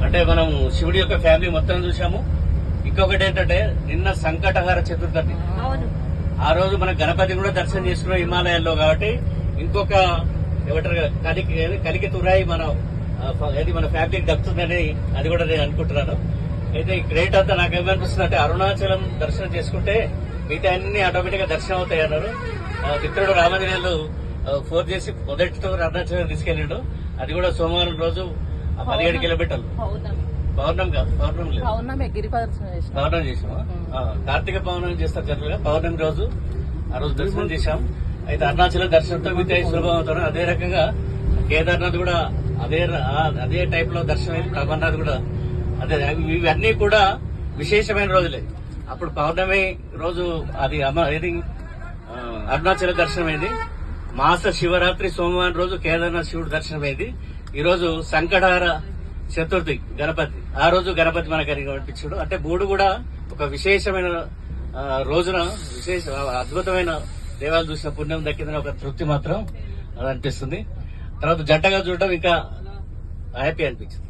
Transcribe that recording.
అంటే మనం శివుడి యొక్క ఫ్యామిలీ మొత్తం చూసాము. ఇంకొకటి ఏంటంటే నిన్న సంకటహార చతుర్థి, ఆ రోజు మన గణపతి కూడా దర్శనం చేసుకున్నాం హిమాలయాల్లో. కాబట్టి ఇంకొక ఏమంటారు కలికి తురాయి మన ఫ్యామిలీకి దక్కుతుందని అది కూడా నేను అనుకుంటున్నాను. అయితే ఈ గ్రేట్ అంతా నాకేమనిపిస్తుంది అంటే అరుణాచలం దర్శనం చేసుకుంటే మిగతా అన్ని ఆటోమేటిక్ గా దర్శనం అవుతాయి అన్నారు. మిత్రుడు రామాంజనేయులు ఫోన్ చేసి మొదటితో అరుణాచలం తీసుకెళ్ళాడు. అది కూడా సోమవారం రోజు 17 కిలోమీటర్లు. పౌర్ణమి కాదు, పౌర్ణమి లేదు, పౌర్ణమి చేసాము. కార్తీక పౌర్ణమి చేస్తారు జనరల్ గా. పౌర్ణమి రోజు ఆ రోజు దర్శనం చేశాం. అయితే అరుణాచలం దర్శనంతో మిగతా సులభం అవుతారు. అదే రకంగా కేదార్నాథ్ కూడా అదే టైప్ లో దర్శనం అయింది. అమర్నాథ్ కూడా అదే. ఇవన్నీ కూడా విశేషమైన రోజులే. అప్పుడు పౌర్ణమి రోజు అది అరుణాచల దర్శనం అయింది. మాస శివరాత్రి సోమవారం రోజు కేదార్నాథ్ శివుడు దర్శనం అయింది. ఈ రోజు సంకటహార చతుర్థి గణపతి, ఆ రోజు గణపతి మనకు కనిపించాడు. అంటే మూడు కూడా ఒక విశేషమైన రోజున అద్భుతమైన దేవాలు చూసిన పుణ్యం దక్కిందని ఒక తృప్తి మాత్రం అనిపిస్తుంది. తర్వాత జంటగా చూడటం ఇంకా హ్యాపీ అనిపించింది.